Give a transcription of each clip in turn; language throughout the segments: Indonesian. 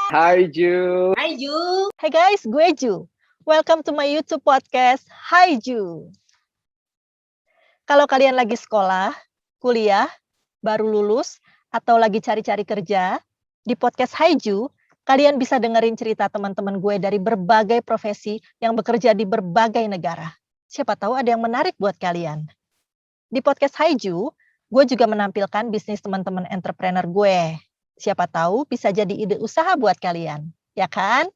Hai Ju. Hai Ju. Hai guys, gue Ju. Welcome to my YouTube podcast, Hai Ju. Kalau kalian lagi sekolah, kuliah, baru lulus, atau lagi cari-cari kerja, di podcast Hai Ju, kalian bisa dengerin cerita teman-teman gue dari berbagai profesi yang bekerja di berbagai negara. Siapa tahu ada yang menarik buat kalian. Di podcast Hai Ju, gue juga menampilkan bisnis teman-teman entrepreneur gue. Siapa tahu bisa jadi ide usaha buat kalian, ya kan?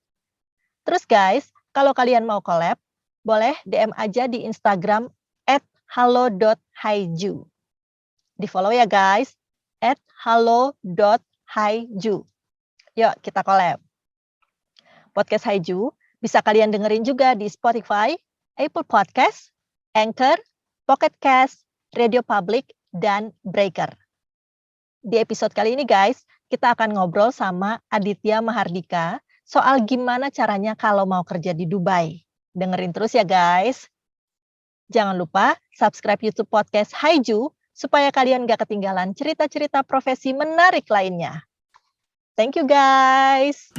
Terus guys, kalau kalian mau collab, boleh DM aja di Instagram @halo.haiju. Di follow ya guys, @halo.haiju. Yuk kita collab. Podcast Haiju bisa kalian dengerin juga di Spotify, Apple Podcast, Anchor, Pocket Cast, Radio Public, dan Breaker. Di episode kali ini guys, kita akan ngobrol sama Aditya Mahardika soal gimana caranya kalau mau kerja di Dubai. Dengerin terus ya guys. Jangan lupa subscribe YouTube podcast Haiju supaya kalian gak ketinggalan cerita-cerita profesi menarik lainnya. Thank you guys.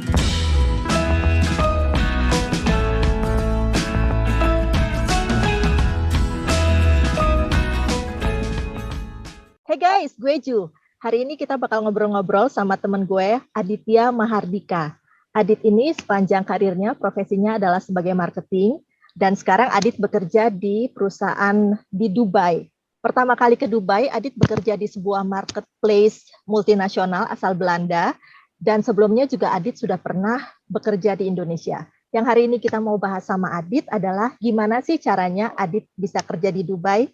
Hey guys, gue Ju. Hari ini kita bakal ngobrol-ngobrol sama temen gue, Aditya Mahardika. Adit ini sepanjang karirnya profesinya adalah sebagai marketing, dan sekarang Adit bekerja di perusahaan di Dubai. Pertama kali ke Dubai, Adit bekerja di sebuah marketplace multinasional asal Belanda, dan sebelumnya juga Adit sudah pernah bekerja di Indonesia. Yang hari ini kita mau bahas sama Adit adalah gimana sih caranya Adit bisa kerja di Dubai.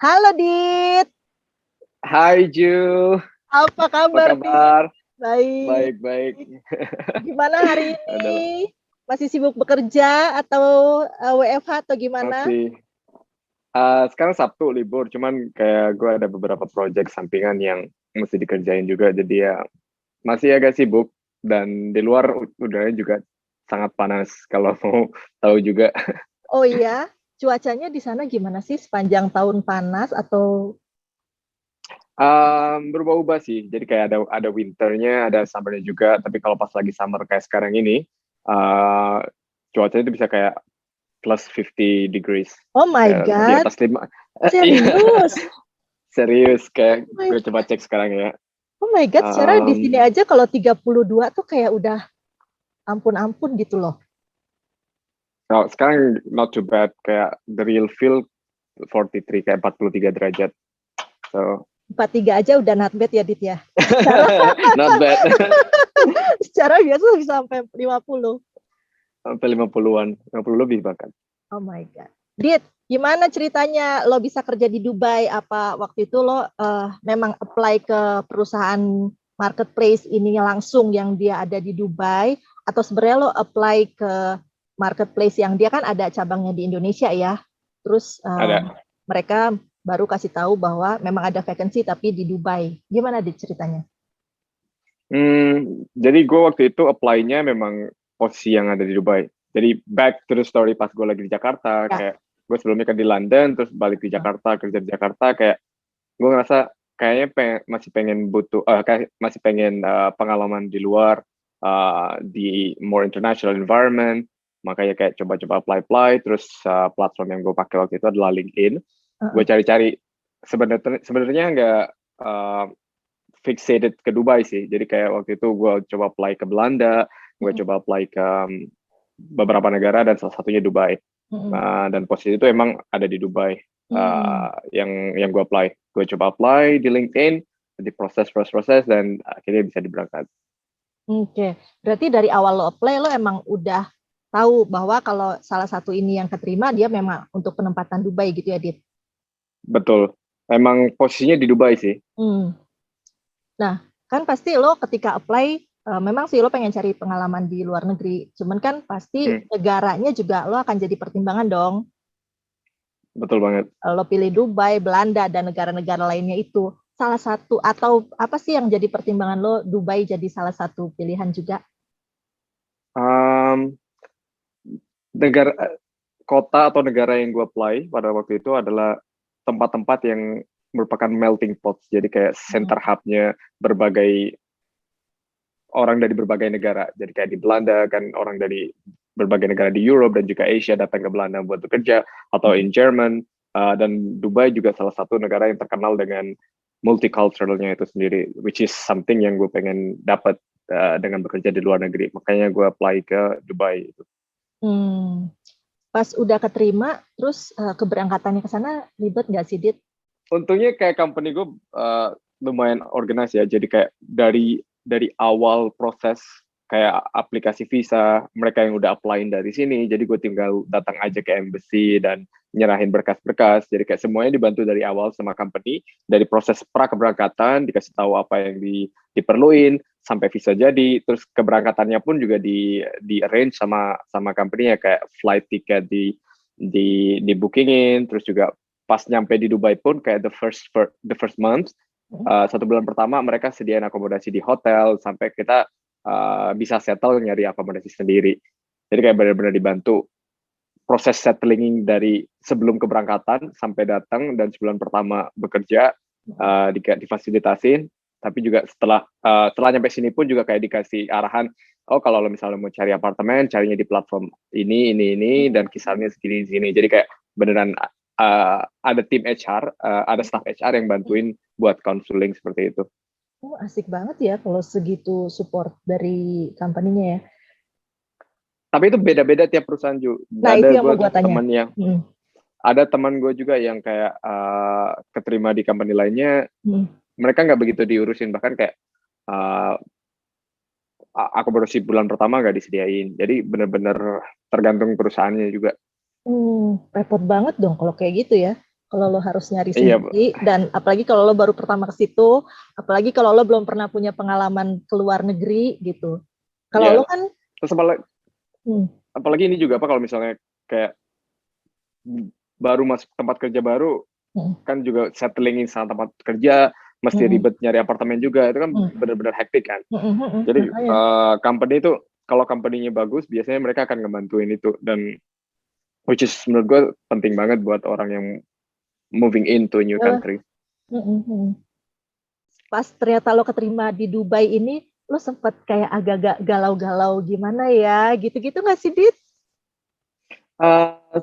Halo Dit! Hai Ju. Apa kabar? Apa kabar? Baik. Baik. Gimana hari ini? Masih sibuk bekerja atau WFH atau gimana? Masih. Sekarang Sabtu libur, cuman kayak gue ada beberapa proyek sampingan yang mesti dikerjain juga, jadi ya masih agak sibuk. Dan di luar udaranya juga sangat panas kalau mau tahu juga. Oh iya, cuacanya di sana gimana sih sepanjang tahun panas atau? Berubah-ubah sih, jadi kayak ada winternya, ada summernya juga. Tapi kalau pas lagi summer kayak sekarang ini, cuacanya itu bisa kayak plus 50 degrees. Oh my Di God, atas 5. serius? Serius, kayak Oh my, gue coba cek sekarang ya. oh my God, secara di sini aja kalau 32 tuh kayak udah ampun-ampun gitu loh. Kalau sekarang not too bad, kayak the real feel 43, kayak 43 derajat. So 43 aja udah not bad ya Dit ya. not bad. Secara biasa bisa sampai 50. Sampai 50-an, 50 lebih bahkan. Oh my God. Dit, gimana ceritanya lo bisa kerja di Dubai? Apa waktu itu lo memang apply ke perusahaan marketplace ini langsung yang dia ada di Dubai? Atau sebenarnya lo apply ke marketplace yang dia kan ada cabangnya di Indonesia ya? Terus Ada. mereka baru kasih tahu bahwa memang ada vacancy tapi di Dubai. Gimana Dit ceritanya? Jadi gue waktu itu apply-nya memang posisi yang ada di Dubai. Jadi back to the story, pas gue lagi di Jakarta, kayak gue sebelumnya kan di London, terus balik di Jakarta, kerja di Jakarta, kayak gue ngerasa kayaknya masih pengen pengalaman di luar, di more international environment. Makanya kayak coba-coba apply, terus platform yang gue pakai waktu itu adalah LinkedIn. Gue cari-cari, sebenarnya nggak fixated ke Dubai sih. Jadi kayak waktu itu gue coba apply ke Belanda, gue coba apply ke beberapa negara, dan salah satunya Dubai. Dan posisi itu emang ada di Dubai. Yang gue apply, gue coba apply di LinkedIn, di proses, dan akhirnya bisa diberangkat. Oke, berarti dari awal lo apply lo emang udah tahu bahwa kalau salah satu ini yang keterima dia memang untuk penempatan Dubai gitu ya Dit? Betul, emang posisinya di Dubai sih. Nah, kan pasti lo ketika apply, memang sih lo pengen cari pengalaman di luar negeri, cuman kan pasti negaranya juga lo akan jadi pertimbangan dong. Betul banget. Lo pilih Dubai, Belanda, dan negara-negara lainnya itu. Salah satu, atau apa sih yang jadi pertimbangan lo Dubai jadi salah satu pilihan juga? Kota atau negara yang gue apply pada waktu itu adalah tempat-tempat yang merupakan melting pot, jadi kayak center hub-nya berbagai orang dari berbagai negara. Jadi kayak di Belanda kan orang dari berbagai negara di Europe dan juga Asia datang ke Belanda buat bekerja, atau in Jerman, dan Dubai juga salah satu negara yang terkenal dengan multiculturalnya itu sendiri, which is something yang gue pengen dapat dengan bekerja di luar negeri. Makanya gue apply ke Dubai itu. Pas udah keterima, terus keberangkatannya ke sana ribet nggak sih, Dit? Untungnya kayak company gue lumayan organize ya, jadi kayak dari awal proses kayak aplikasi visa, mereka yang udah applyin dari sini, jadi gue tinggal datang aja ke embassy dan nyerahin berkas-berkas, jadi kayak semuanya dibantu dari awal sama company, dari proses pra keberangkatan, dikasih tahu apa yang diperluin, sampai visa jadi, terus keberangkatannya pun juga di arrange sama company ya, kayak flight ticket di bookingin, terus juga pas nyampe di Dubai pun kayak the first month, 1 bulan pertama mereka sediain akomodasi di hotel sampai kita bisa settle nyari akomodasi sendiri. Jadi kayak benar-benar dibantu proses settling dari sebelum keberangkatan sampai datang, dan sebulan pertama bekerja difasilitasin. Tapi juga setelah nyampe sini pun juga kayak dikasih arahan, oh kalau lo misalnya mau cari apartemen, carinya di platform ini, dan kisarannya segini. Jadi kayak beneran ada tim HR, ada staff HR yang bantuin buat counseling seperti itu. Oh, asik banget ya kalau segitu support dari company-nya ya. Tapi itu beda-beda tiap perusahaan juga. Nah, itu yang mau gue tanya. Temen yang ada teman gue juga yang kayak keterima di company lainnya, mereka nggak begitu diurusin, bahkan kayak akomodasi bulan pertama nggak disediain. Jadi benar-benar tergantung perusahaannya juga. Repot banget dong kalau kayak gitu ya. Kalau lo harus nyari sendiri, dan apalagi kalau lo baru pertama ke situ, apalagi kalau lo belum pernah punya pengalaman ke luar negeri gitu. Kalau lo kan terus apalagi ini juga kalau misalnya kayak baru masuk tempat kerja baru, kan juga settlingin sama tempat kerja, mesti ribet nyari apartemen juga, itu kan benar-benar hektik kan. Jadi company itu kalau company-nya bagus, biasanya mereka akan ngebantuin itu, dan which is menurut gue penting banget buat orang yang moving into a new country. Pas ternyata lo keterima di Dubai ini, lo sempet kayak agak-agak galau-galau gimana ya, gitu-gitu nggak sih, Dit?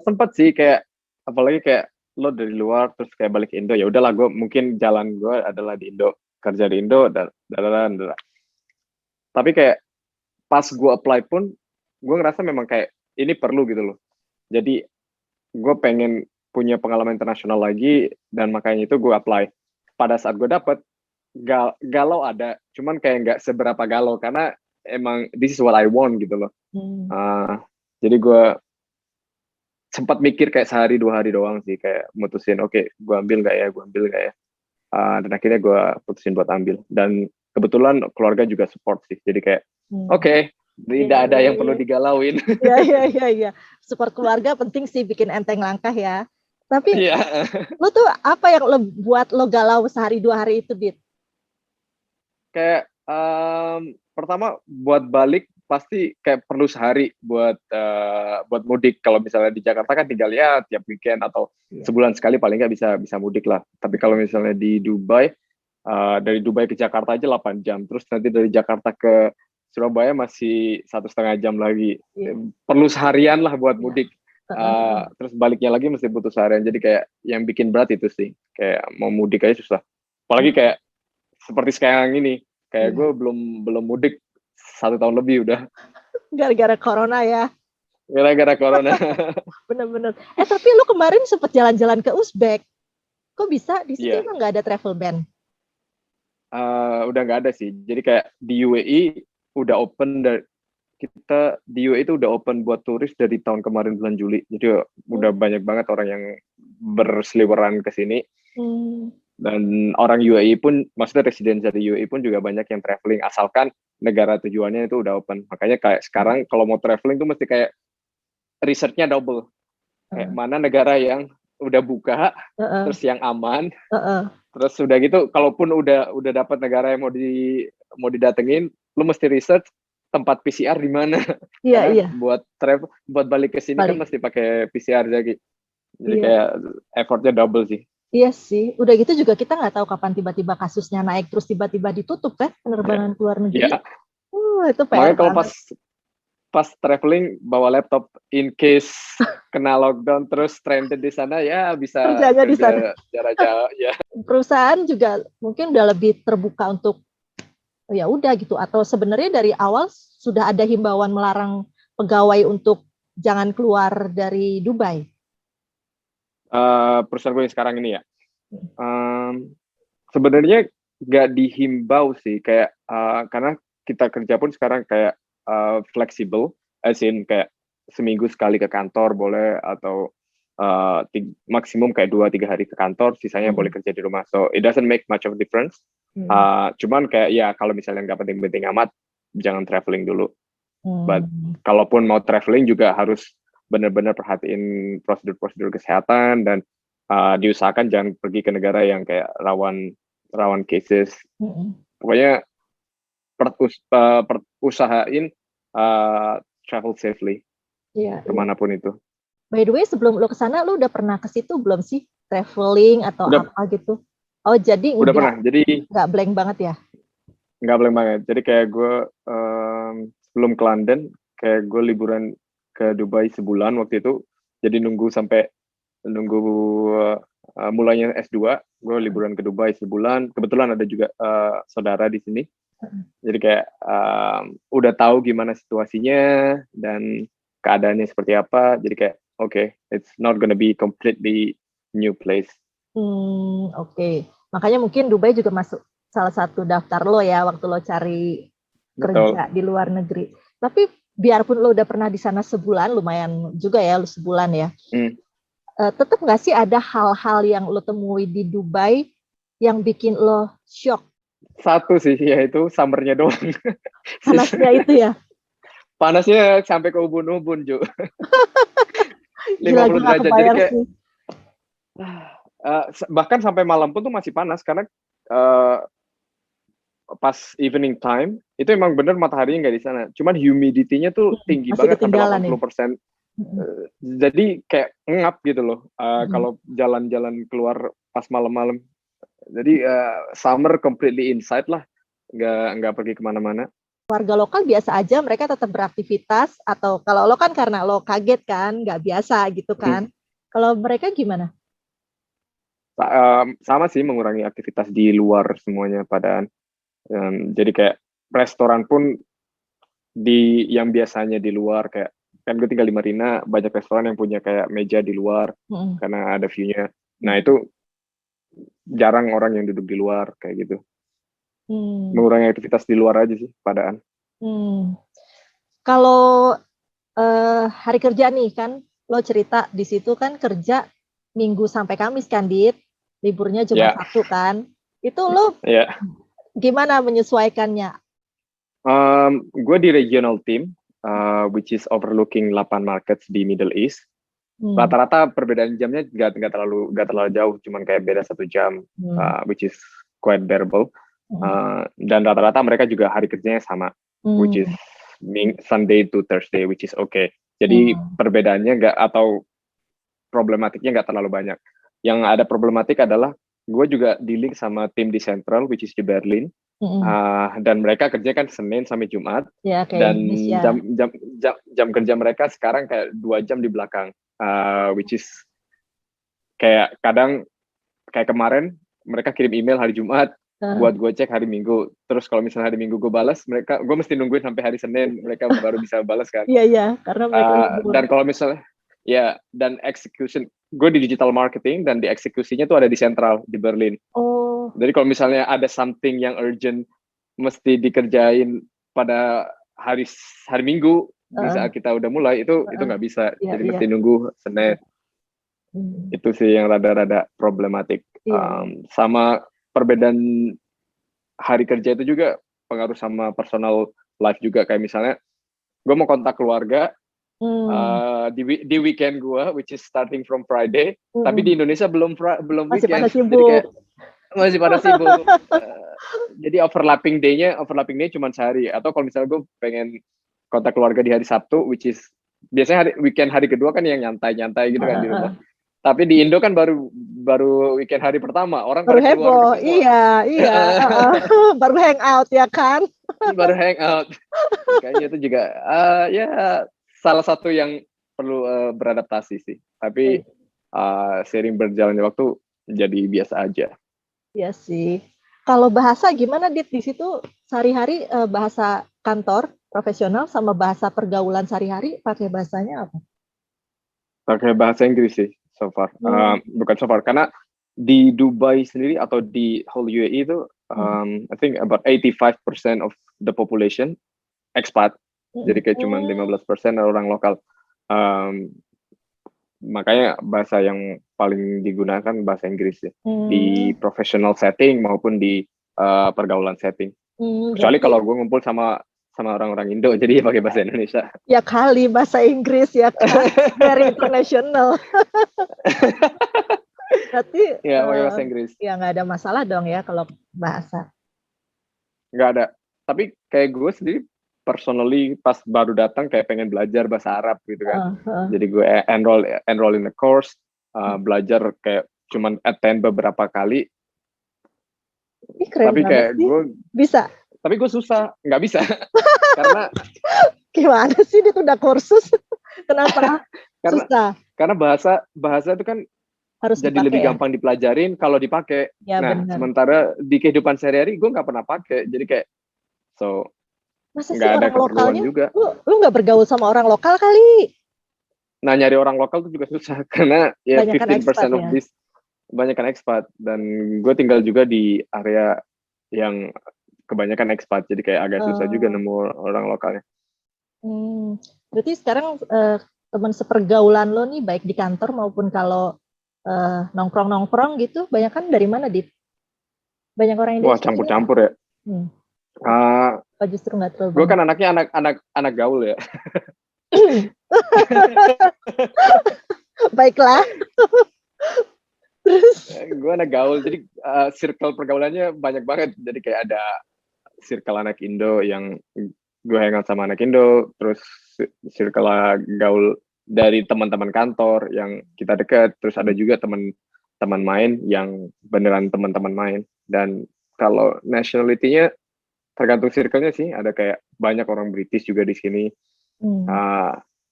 Sempet sih, kayak apalagi kayak lo dari luar terus kayak balik Indo, ya udahlah, gue mungkin jalan gue adalah di Indo, kerja di Indo, dan tapi kayak pas gue apply pun gue ngerasa memang kayak ini perlu gitu loh. Jadi gue pengen punya pengalaman internasional lagi, dan makanya itu gue apply. Pada saat gue dapet, galau ada, cuman kayak nggak seberapa galau karena emang this is what I want gitu loh. Jadi gue sempat mikir kayak sehari 2 hari doang sih, kayak mutusin oke, gue ambil nggak ya, dan akhirnya gue putusin buat ambil, dan kebetulan keluarga juga support sih, jadi kayak oke, tidak ada yang perlu digalauin. Iya. Support keluarga penting sih, bikin enteng langkah ya. Tapi lo tuh apa yang lo buat lo galau sehari 2 hari itu, Dit? Kayak pertama buat balik pasti kayak perlu sehari buat mudik. Kalau misalnya di Jakarta kan tinggal ya tiap weekend atau sebulan sekali paling nggak bisa mudik lah. Tapi kalau misalnya di Dubai, dari Dubai ke Jakarta aja 8 jam. Terus nanti dari Jakarta ke Surabaya masih 1,5 jam lagi. Perlu seharian lah buat mudik. Terus baliknya lagi mesti butuh seharian. Jadi kayak yang bikin berat itu sih. Kayak mau mudik aja susah. Apalagi kayak seperti sekarang ini, kayak gue belum mudik 1 tahun lebih udah. Gara-gara corona ya. Gara-gara corona. Bener-bener. Tapi lu kemarin sempet jalan-jalan ke Uzbek. Kok bisa? Di situ emang nggak ada travel ban? Udah nggak ada sih. Jadi kayak di UAE udah open, kita di UAE itu udah open buat turis dari tahun kemarin bulan Juli. Jadi udah banyak banget orang yang berseliweran ke sini. Dan orang UAE pun, maksudnya residen dari UAE pun juga banyak yang traveling, asalkan negara tujuannya itu udah open. Makanya kayak sekarang kalau mau traveling tuh mesti kayak research-nya double. Kayak mana negara yang udah buka, terus yang aman, terus udah gitu, kalaupun udah dapat negara yang mau didatengin, lu mesti research tempat PCR di mana. Iya. Buat balik ke sini kan mesti pakai PCR lagi. Jadi kayak effortnya double sih. Iya sih, udah gitu juga kita nggak tahu kapan tiba-tiba kasusnya naik terus tiba-tiba ditutup kan penerbangan ke luar negeri. Itu PR Makanya kalau banget. pas traveling bawa laptop in case kena lockdown terus stranded di sana ya bisa Kerjanya di sana. kerja jarak jauh ya. Perusahaan juga mungkin udah lebih terbuka untuk ya udah gitu, atau sebenarnya dari awal sudah ada himbauan melarang pegawai untuk jangan keluar dari Dubai. Perusahaan gue yang sekarang ini ya. Sebenarnya nggak dihimbau sih kayak karena kita kerja pun sekarang kayak fleksibel, as in kayak seminggu sekali ke kantor boleh atau maksimum kayak 2-3 hari ke kantor, sisanya boleh kerja di rumah. So it doesn't make much of a difference. Cuman kayak ya kalau misalnya nggak penting-penting amat, jangan traveling dulu. But kalaupun mau traveling juga harus benar-benar perhatiin prosedur-prosedur kesehatan dan diusahakan jangan pergi ke negara yang kayak rawan cases. Pokoknya usahain travel safely kemanapun itu. By the way, sebelum lo kesana, lo udah pernah ke situ belum sih? Traveling atau Udah, apa gitu? Oh, jadi udah pernah. Jadi nggak blank banget ya? Nggak blank banget. Jadi kayak gue sebelum ke London, kayak gue liburan ke Dubai sebulan waktu itu. Jadi nunggu mulainya S2, gue liburan ke Dubai sebulan. Kebetulan ada juga saudara di sini. Jadi kayak udah tahu gimana situasinya dan keadaannya seperti apa. Jadi kayak okay, it's not gonna be completely new place. Oke. Makanya mungkin Dubai juga masuk salah satu daftar lo ya waktu lo cari kerja di luar negeri. Tapi biarpun lo udah pernah di sana sebulan, lumayan juga ya lo sebulan ya. Tetap nggak sih ada hal-hal yang lo temui di Dubai yang bikin lo shock? Satu sih, yaitu summernya doang. Panasnya itu ya? Panasnya sampai ke ubun-ubun, Ju. 50 derajat. Jadi kayak bahkan sampai malam pun tuh masih panas karena pas evening time itu emang bener mataharinya nggak di sana. Cuman humidity-nya tuh tinggi banget sampai 80%. Jadi kayak ngap gitu loh kalau jalan-jalan keluar pas malam-malam. Jadi summer completely inside lah, nggak pergi kemana-mana. Warga lokal biasa aja, mereka tetap beraktivitas, atau kalau lo kan karena lo kaget kan, nggak biasa gitu kan. Kalau mereka gimana? Sama sih, mengurangi aktivitas di luar semuanya padahal. Jadi kayak restoran pun yang biasanya di luar, kayak kan gue tinggal di Marina, banyak restoran yang punya kayak meja di luar karena ada view-nya. Nah itu jarang orang yang duduk di luar kayak gitu. Mengurangi aktivitas di luar aja sih padahal. Kalau hari kerja nih kan, lo cerita di situ kan kerja Minggu sampai Kamis kan, Dit? Liburnya cuma Sabtu kan? Itu lo gimana menyesuaikannya? Gue di regional team, which is overlooking 8 markets di Middle East. Rata-rata perbedaan jamnya nggak terlalu jauh, cuman kayak beda 1 jam, which is quite bearable. Dan rata-rata mereka juga hari kerjanya sama, which is Sunday to Thursday, which is okay. Jadi perbedaannya atau problematiknya nggak terlalu banyak. Yang ada problematik adalah gue juga dealing sama tim di Central, which is di Berlin. Dan mereka kerja kan Senin sampai Jumat, dan jam kerja mereka sekarang kayak 2 jam di belakang, which is kayak kadang kayak kemarin mereka kirim email hari Jumat buat gue cek hari Minggu, terus kalau misalnya hari Minggu gue balas, gue mesti nungguin sampai hari Senin mereka baru bisa balas kan. Iya, karena mereka dan kalau misalnya dan execution, gue di digital marketing dan di eksekusinya tuh ada di Central di Berlin. Jadi kalau misalnya ada something yang urgent mesti dikerjain pada hari Minggu di saat kita udah mulai, itu nggak bisa. Jadi mesti nunggu Senin. Itu sih yang rada-rada problematik. Sama perbedaan hari kerja itu juga pengaruh sama personal life juga. Kayak misalnya gue mau kontak keluarga di weekend gue, which is starting from Friday, tapi di Indonesia belum weekend. Jadi kayak masih pada sibuk. Jadi overlapping day-nya cuma sehari. Atau kalau misalnya gue pengen kontak keluarga di hari Sabtu, which is biasanya weekend hari kedua kan yang nyantai-nyantai gitu kan di rumah. Tapi di Indo kan baru weekend hari pertama, orang baru heboh. Iya. Baru hangout ya kan? Baru hangout. Kayaknya itu juga ya salah satu yang perlu beradaptasi sih. Tapi seiring berjalannya waktu jadi biasa aja. Iya sih. Kalau bahasa gimana, Dit? Di situ sehari-hari bahasa kantor profesional sama bahasa pergaulan sehari-hari pakai bahasanya apa? Pakai bahasa Inggris sih so far. Hmm. Bukan so far, karena di Dubai sendiri atau di whole UAE itu, I think about 85% of the population expat. Jadi kayak cuma 15% orang lokal. Um, Makanya bahasa yang paling digunakan bahasa Inggris ya. Di professional setting maupun di pergaulan setting. Kecuali Berarti kalau gue ngumpul sama orang-orang Indo, jadi pakai bahasa Indonesia. ya kali bahasa Inggris ya kan, very international. Berarti Ya, pakai bahasa Inggris. ya nggak ada masalah dong ya kalau bahasa. Nggak ada. Tapi kayak gue sendiri personally pas baru datang kayak pengen belajar bahasa Arab gitu kan. Jadi gue enroll in the course, belajar kayak cuman attend beberapa kali. Keren Tapi kayak sih. gue bisa. Tapi gue susah, nggak bisa. Karena gimana sih, dia udah kursus. Kenapa? Susah. Karena bahasa itu kan harus jadi dipakai, lebih gampang dipelajarin kalau dipakai. Ya, nah, benar. sementara di kehidupan sehari-hari gue nggak pernah pakai. Jadi kayak Masa sih nggak ada orang keperluan lokalnya? juga. Lu nggak bergaul sama orang lokal kali? Nah, nyari orang lokal tuh juga susah karena ya Banyakan 15% expat, of this kebanyakan expat, dan gue tinggal juga di area yang kebanyakan expat, jadi kayak agak susah juga nemu orang lokalnya. Berarti sekarang teman sepergaulan lo nih baik di kantor maupun kalau nongkrong-nongkrong gitu, banyak kan dari mana, Dit? Banyak orang Indonesia? Wah, campur-campur ya. Justru nggak terlalu gue kan anaknya anak gaul ya. Baiklah. Terus gue anak gaul, jadi circle pergaulannya banyak banget. Jadi kayak ada circle anak Indo yang gue hangout sama anak Indo, terus circle gaul dari teman-teman kantor yang kita deket, terus ada juga teman-teman main yang beneran teman-teman main. Dan kalau nationality-nya tergantung circle-nya sih, ada kayak banyak orang British juga di sini,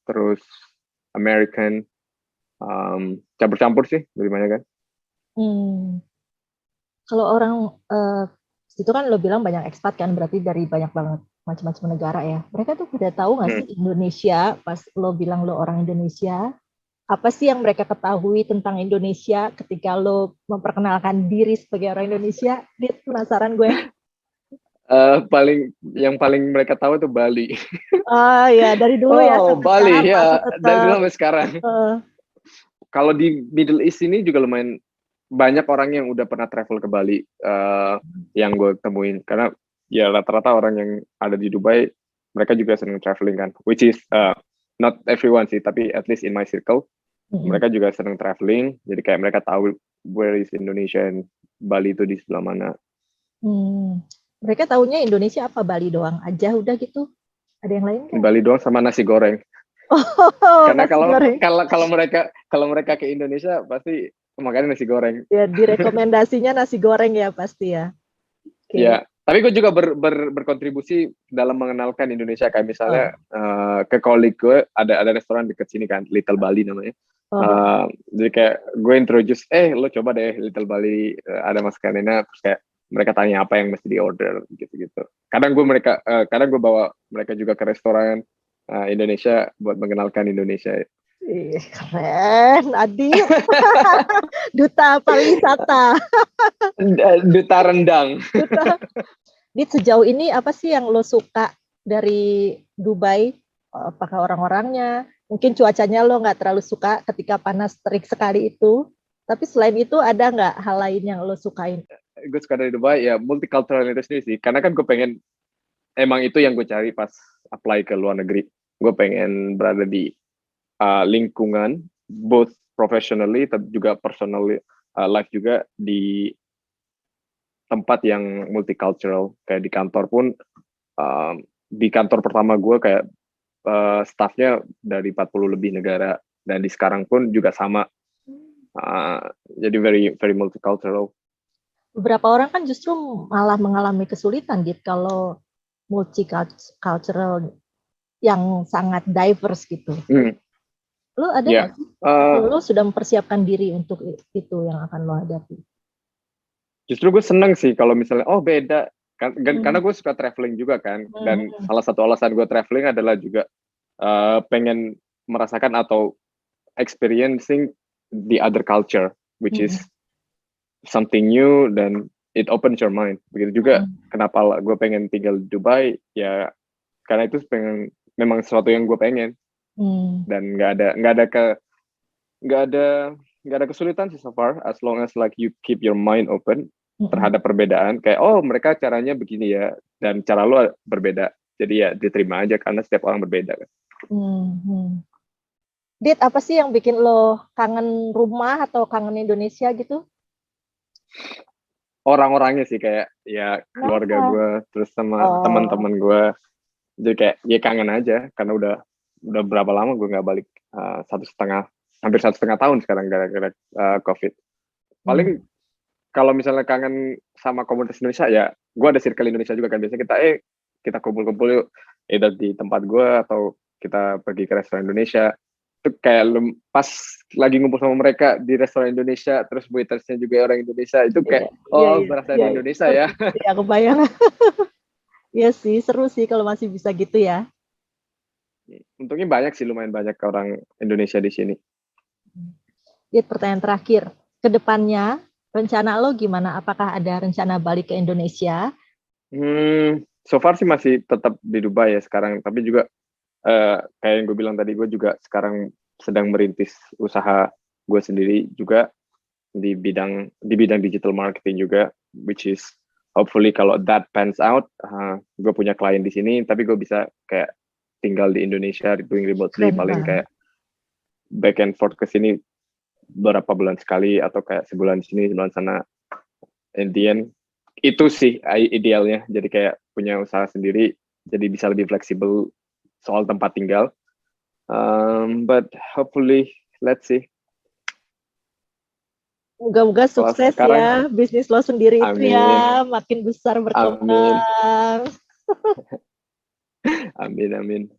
terus American, campur-campur sih lebih banyak kan. Kalau orang itu kan lo bilang banyak expat kan, berarti dari banyak banget macam-macam negara ya. Mereka tuh udah tahu nggak sih Indonesia? Pas lo bilang lo orang Indonesia, apa sih yang mereka ketahui tentang Indonesia ketika lo memperkenalkan diri sebagai orang Indonesia? Dia penasaran gue. Yang paling mereka tahu itu Bali. Ya dari dulu ya sampai Bali sekarang, ya, dari dulu sampai sekarang. Kalau di Middle East ini juga lumayan banyak orang yang udah pernah travel ke Bali, yang gue temuin, karena ya rata-rata orang yang ada di Dubai mereka juga sering traveling kan, which is not everyone sih, tapi at least in my circle mereka juga sering traveling, jadi kayak mereka tahu where is Indonesia and Bali itu di sebelah mana. Mereka tahunya Indonesia apa, Bali doang aja udah gitu? Ada yang lain kan? Bali doang sama nasi goreng. Karena kalau mereka ke Indonesia pasti makan nasi goreng. Ya, direkomendasinya nasi goreng ya pasti ya. Ya, tapi gue juga berkontribusi dalam mengenalkan Indonesia, kayak misalnya ke kolik gue ada restoran dekat sini kan, Little Bali namanya. Jadi kayak gue introduce, lo coba deh Little Bali, ada makanannya, terus kayak mereka tanya apa yang mesti di order gitu. Kadang gue bawa mereka juga ke restoran Indonesia buat mengenalkan Indonesia. Keren, Adi. Duta pariwisata. Duta rendang. Dit, sejauh ini apa sih yang lo suka dari Dubai? Apakah orang-orangnya? Mungkin cuacanya lo nggak terlalu suka ketika panas terik sekali itu. Tapi selain itu ada nggak hal lain yang lo sukain? Gue suka dari Dubai ya multicultural itu sendiri sih. Karena kan gue pengen, emang itu yang gue cari pas apply ke luar negeri. Gue pengen berada di lingkungan both professionally tapi juga personally, life juga di tempat yang multicultural. Kayak di kantor pun, di kantor pertama gue kayak staffnya dari 40 lebih negara, dan di sekarang pun juga sama. Jadi very very multicultural. Beberapa orang kan justru malah mengalami kesulitan gitu kalau multicultural yang sangat diverse gitu. Lo ada Ya, nggak sih? Atau lo sudah mempersiapkan diri untuk itu yang akan lo hadapi? justru gue seneng sih kalau misalnya beda karena gue suka traveling juga kan, dan salah satu alasan gue traveling adalah juga pengen merasakan atau experiencing the other culture, which is something new, dan it opens your mind. Begitu juga kenapa gue pengen tinggal di Dubai, ya karena itu memang sesuatu yang gue pengen, dan nggak ada kesulitan sih so far, as long as like you keep your mind open terhadap perbedaan. Kayak mereka caranya begini ya, dan cara lo berbeda, jadi ya diterima aja karena setiap orang berbeda kan. Dit, apa sih yang bikin lo kangen rumah atau kangen Indonesia gitu? Orang-orangnya sih, kayak ya keluarga gue, terus sama teman-teman gue. Jadi kayak ya kangen aja, karena udah berapa lama gue nggak balik, hampir 1,5 tahun sekarang gara-gara COVID. Paling kalau misalnya kangen sama komunitas Indonesia, ya gue ada circle Indonesia juga kan, biasanya kita kumpul-kumpul yuk, either di tempat gue atau kita pergi ke restoran Indonesia. Itu kayak pas lagi ngumpul sama mereka di restoran Indonesia, terus waitersnya juga orang Indonesia, itu kayak berasa di Indonesia ya. Ya, kebayang. Iya sih, seru sih kalau masih bisa gitu ya. Untungnya lumayan banyak orang Indonesia di sini. Dit, pertanyaan terakhir, kedepannya rencana lo gimana? Apakah ada rencana balik ke Indonesia? So far sih masih tetap di Dubai ya sekarang, tapi juga kayak yang gue bilang tadi, gue juga sekarang sedang merintis usaha gue sendiri juga di bidang digital marketing juga, which is hopefully kalau that pans out, gue punya klien di sini, tapi gue bisa kayak tinggal di Indonesia doing remotely, paling kayak back and forth ke sini berapa bulan sekali, atau kayak sebulan di sini sebulan sana. In the end itu sih idealnya, jadi kayak punya usaha sendiri, jadi bisa lebih fleksibel soal tempat tinggal. But hopefully, let's see. Moga-moga sukses ya bisnis lo sendiri. Amin. Itu ya, makin besar berkembang. Amin.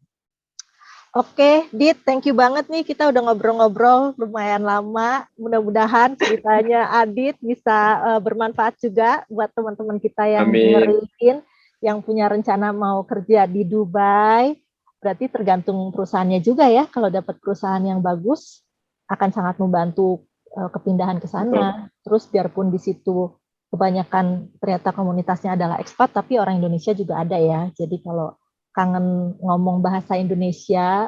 Oke, Dit, thank you banget nih, kita udah ngobrol-ngobrol lumayan lama. Mudah-mudahan ceritanya Adit bisa bermanfaat juga buat teman-teman kita yang dengerin, yang punya rencana mau kerja di Dubai. Berarti tergantung perusahaannya juga ya. Kalau dapat perusahaan yang bagus, akan sangat membantu kepindahan ke sana. Terus biarpun di situ kebanyakan ternyata komunitasnya adalah ekspat, tapi orang Indonesia juga ada ya. Jadi kalau kangen ngomong bahasa Indonesia,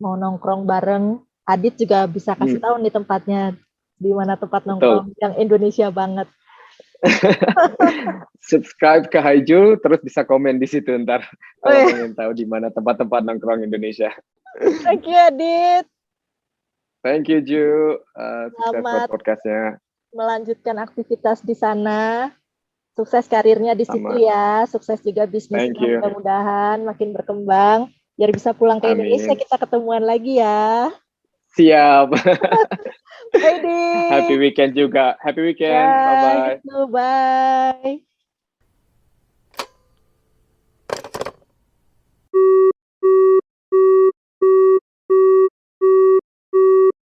mau nongkrong bareng, Adit juga bisa kasih tahu nih tempatnya, di mana tempat nongkrong yang Indonesia banget. Subscribe ke Haiju, terus bisa komen di situ ntar kalau pengen tahu di mana tempat-tempat nongkrong Indonesia. Thank you, Adit. Thank you, Ju. Sukses buat podcastnya. Melanjutkan aktivitas di sana. Sukses karirnya di situ ya. Sukses juga bisnisnya. Mudah-mudahan makin berkembang. Biar bisa pulang ke Indonesia, kita ketemuan lagi ya. Siap. Bye, Dit. Happy weekend juga. Happy weekend. Bye-bye. Bye.